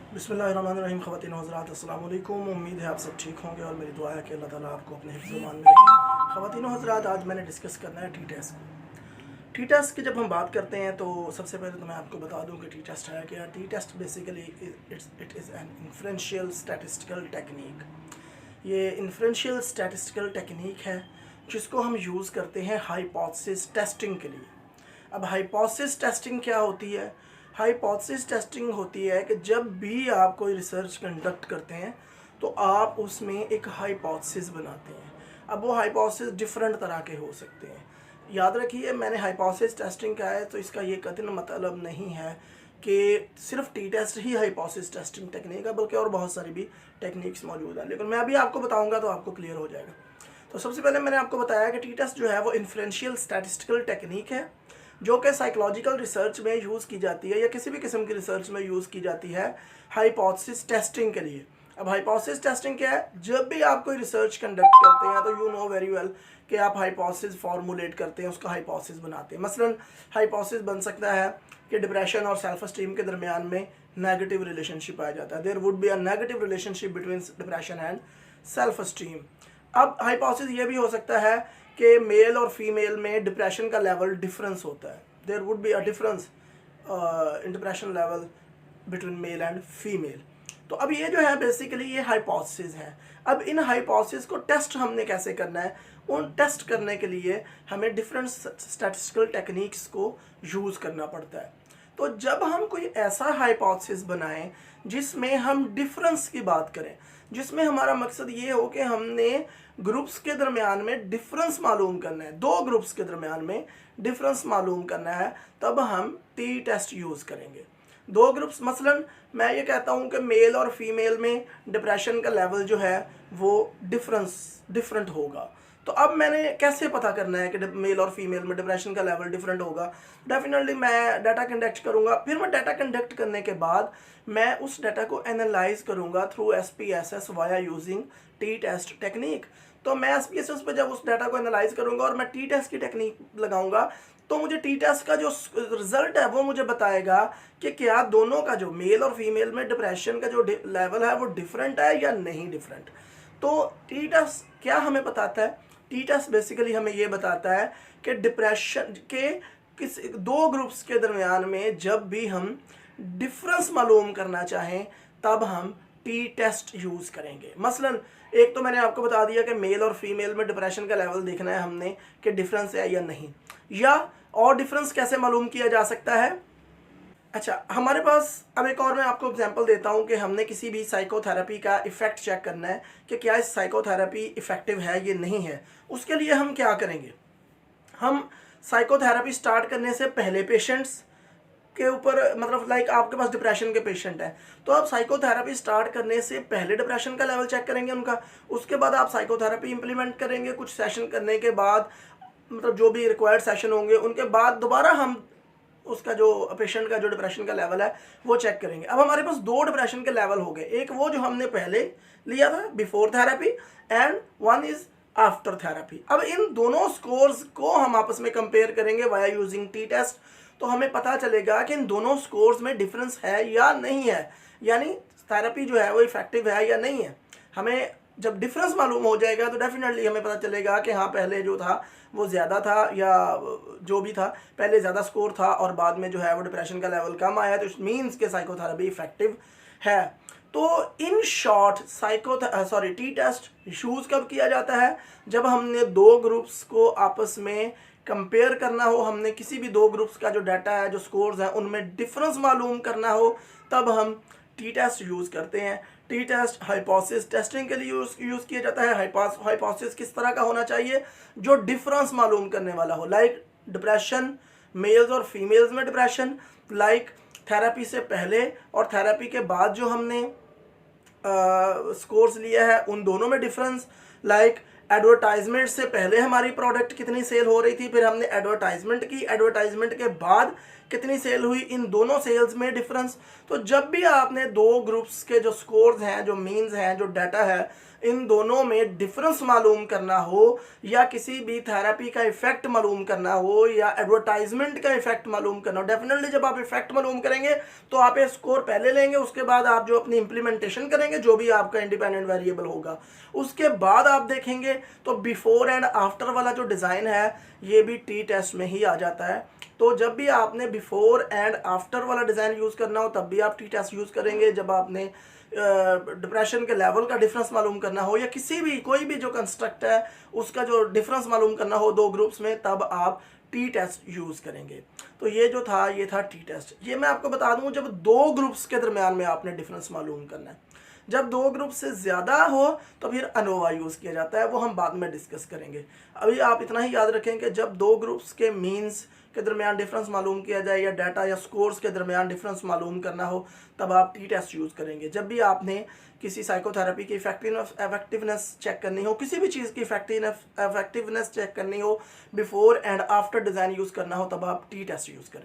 बिस्मिल्लाहिर्रहमानिर्रहीम। ख़वातीन व हज़रात अस्सलाम वालेकुम। उम्मीद है आप सब ठीक होंगे और मेरी दुआ है कि अल्लाह ताला आपको अपने हिफ्ज़-ओ-मान में रखे। ख़वातीन व हज़रात, आज मैंने डिस्कस करना है टी टेस्ट को। टी टेस्ट की जब हम बात करते हैं तो सबसे पहले तो मैं आपको बता दूं कि टी टेस्ट है क्या। T test basically it is an inferential statistical technique. ये इन्फ्रेंशियल स्टैटिस्टिकल टेक्निक है जिसको हम यूज़ करते हैं हाइपोथेसिस टेस्टिंग के लिए। अब हाइपोथेसिस टेस्टिंग क्या होती है? हाइपोथेसिस टेस्टिंग होती है कि जब भी आप कोई रिसर्च कंडक्ट करते हैं तो आप उसमें एक हाइपोथेसिस बनाते हैं। अब वो हाइपोथेसिस डिफरेंट तरह के हो सकते हैं। याद रखिए, मैंने हाइपोथेसिस टेस्टिंग कहा है तो इसका ये कतई मतलब नहीं है कि सिर्फ टी टेस्ट ही हाइपोथेसिस टेस्टिंग टेक्निक है, बल्कि और बहुत सारी भी टेक्निक्स मौजूद हैं, लेकिन मैं अभी आपको बताऊंगा तो आपको क्लियर हो जाएगा। तो सबसे पहले मैंने आपको बताया कि टी टेस्ट जो है वो इन्फ्रेंशियल स्टैटिस्टिकल टेक्निक है जो कि साइकोलॉजिकल रिसर्च में यूज़ की जाती है या किसी भी किस्म की रिसर्च में यूज़ की जाती है हाइपोथेसिस टेस्टिंग के लिए। अब हाइपोथेसिस टेस्टिंग क्या है? जब भी आप कोई रिसर्च कंडक्ट करते हैं तो यू नो वेरी वेल कि आप हाइपोथेसिस फॉर्मुलेट करते हैं, उसका हाइपोथेसिस बनाते हैं। मसलन हाइपोथेसिस बन सकता है कि डिप्रेशन और सेल्फ एस्टीम के दरमियान में नेगेटिव रिलेशनशिप पाया जाता है। There would be a negative relationship between depression and self esteem. अब हाइपोथेसिस ये भी हो सकता है कि मेल और फीमेल में डिप्रेशन का लेवल डिफरेंस होता है। There would be a difference in depression level between male and female. तो अब ये जो है बेसिकली ये हाइपोथेसिस है। अब इन हाइपोथेसिस को टेस्ट हमने कैसे करना है? उन टेस्ट करने के लिए हमें डिफरेंट स्टैटिस्टिकल टेक्निक्स को यूज़ करना पड़ता है। तो जब हम कोई ऐसा हाइपोथेसिस बनाएं जिसमें हम डिफरेंस की बात करें, जिसमें हमारा मकसद ये हो कि हमने ग्रुप्स के दरमियान में डिफरेंस मालूम करना है, दो ग्रुप्स के दरमियान में डिफरेंस मालूम करना है, तब हम टी टेस्ट यूज़ करेंगे। दो ग्रुप्स, मसलन मैं ये कहता हूँ कि मेल और फीमेल में डिप्रेशन का लेवल जो है वो डिफरेंट होगा। तो अब मैंने कैसे पता करना है कि मेल और फीमेल में डिप्रेशन का लेवल डिफरेंट होगा? डेफिनेटली मैं डाटा कंडक्ट करूँगा। फिर मैं डाटा कंडक्ट करने के बाद मैं उस डाटा को एनालाइज करूँगा through SPSS via using T test technique. तो मैं SPSS पे जब उस डाटा को एनालाइज करूँगा और मैं टी टेस्ट की टेक्निक लगाऊंगा तो मुझे टी टेस्ट का जो रिजल्ट है वो मुझे बताएगा कि क्या दोनों का जो मेल और फीमेल में डिप्रेशन का जो लेवल है वो डिफरेंट है या नहीं डिफरेंट। तो टी टेस्ट क्या हमें बताता है? टी टेस्ट बेसिकली हमें ये बताता है कि डिप्रेशन के किस दो ग्रुप्स के दरमियान में जब भी हम डिफरेंस मालूम करना चाहें तब हम टी टेस्ट यूज़ करेंगे। मसलन एक तो मैंने आपको बता दिया कि मेल और फीमेल में डिप्रेशन का लेवल देखना है हमने कि डिफरेंस है या नहीं, या और डिफरेंस कैसे मालूम किया जा सकता है? अच्छा, हमारे पास अब एक और मैं आपको एग्जांपल देता हूं कि हमने किसी भी साइकोथेरेपी का इफ़ेक्ट चेक करना है कि क्या इस साइकोथेरेपी इफ़ेक्टिव है ये नहीं है। उसके लिए हम क्या करेंगे? हम साइकोथेरेपी स्टार्ट करने से पहले पेशेंट्स के ऊपर, मतलब लाइक आपके पास डिप्रेशन के पेशेंट हैं तो आप साइकोथेरेपी स्टार्ट करने से पहले डिप्रेशन का लेवल चेक करेंगे उनका। उसके बाद आप साइकोथेरेपी इंप्लीमेंट करेंगे। कुछ सेशन करने के बाद, मतलब जो भी रिक्वायर्ड सेशन होंगे उनके बाद दोबारा हम उसका जो पेशेंट का जो डिप्रेशन का लेवल है वो चेक करेंगे। अब हमारे पास दो डिप्रेशन के लेवल हो गए, एक वो जो हमने पहले लिया था before therapy and one is after therapy. अब इन दोनों स्कोर्स को हम आपस में कंपेयर करेंगे वाया यूजिंग टी टेस्ट। तो हमें पता चलेगा कि इन दोनों स्कोर्स में डिफरेंस है या नहीं है, यानी थेरेपी जो है वो इफेक्टिव है या नहीं है। हमें जब डिफरेंस मालूम हो जाएगा तो डेफिनेटली हमें पता चलेगा कि हाँ पहले जो था वो ज़्यादा था, या जो भी था पहले ज़्यादा स्कोर था और बाद में जो है वो डिप्रेशन का लेवल कम आया, तो इट मीन्स के साइकोथेरेपी इफेक्टिव है। तो in short T test use कब किया जाता है? जब हमने दो ग्रुप्स को आपस में कंपेयर करना हो, हमने किसी भी दो ग्रुप्स का जो डाटा है, जो स्कोर्स हैं, उनमें डिफरेंस मालूम करना हो, तब हम टी टेस्ट यूज़ करते हैं। टी टेस्ट हाइपोथेसिस टेस्टिंग के लिए यूज़ किया जाता है। हाइपोथेसिस किस तरह का होना चाहिए? जो डिफरेंस मालूम करने वाला हो, लाइक डिप्रेशन, मेल्स और फीमेल्स में डिप्रेशन, लाइक थेरेपी से पहले और थेरेपी के बाद जो हमने स्कोर्स लिया है उन दोनों में डिफरेंस, लाइक एडवर्टाइजमेंट से पहले हमारी प्रोडक्ट कितनी सेल हो रही थी, फिर हमने एडवर्टाइजमेंट की, एडवर्टाइजमेंट के बाद कितनी सेल हुई, इन दोनों सेल्स में डिफरेंस। तो जब भी आपने दो ग्रुप्स के जो स्कोर्स हैं, जो मीन्स हैं, जो डाटा है, इन दोनों में डिफरेंस मालूम करना हो, या किसी भी थेरेपी का इफेक्ट मालूम करना हो, या एडवर्टाइजमेंट का इफेक्ट मालूम करना हो, डेफिनेटली जब आप इफेक्ट मालूम करेंगे तो आप ये स्कोर पहले लेंगे, उसके बाद आप जो अपनी इंप्लीमेंटेशन करेंगे, जो भी आपका इंडिपेंडेंट वेरिएबल होगा, उसके बाद आप देखेंगे तो बिफोर एंड आफ्टर वाला जो डिज़ाइन है ये भी टी टेस्ट में ही आ जाता है। तो जब भी आपने बिफोर एंड आफ्टर वाला डिज़ाइन यूज़ करना हो तब भी आप टी टेस्ट यूज़ करेंगे। जब आपने डिप्रेशन के लेवल का डिफरेंस मालूम करना हो, या किसी भी कोई भी जो कंस्ट्रक्ट है उसका जो डिफरेंस मालूम करना हो दो ग्रुप्स में, तब आप टी टेस्ट यूज़ करेंगे। तो ये जो था ये था टी टेस्ट। ये मैं आपको बता दूं जब दो ग्रुप्स के दरमियान में आपने डिफरेंस मालूम करना है। जब दो ग्रुप से ज़्यादा हो तो फिर अनोवा यूज़ किया जाता है, वो हम बाद में डिस्कस करेंगे। अभी आप इतना ही याद रखें कि जब दो ग्रुप्स के मीन्स के दरमियान डिफरेंस मालूम किया जाए, या डाटा या स्कोर्स के दरमियान डिफरेंस मालूम करना हो, तब आप टी टेस्ट यूज़ करेंगे। जब भी आपने किसी साइकोथेरेपी की इफेक्टिवनेस चेक करनी हो, किसी भी चीज़ की इफेक्टिवनेस चेक करनी हो, before and after design use करना हो, तब आप टी टेस्ट यूज़ करें।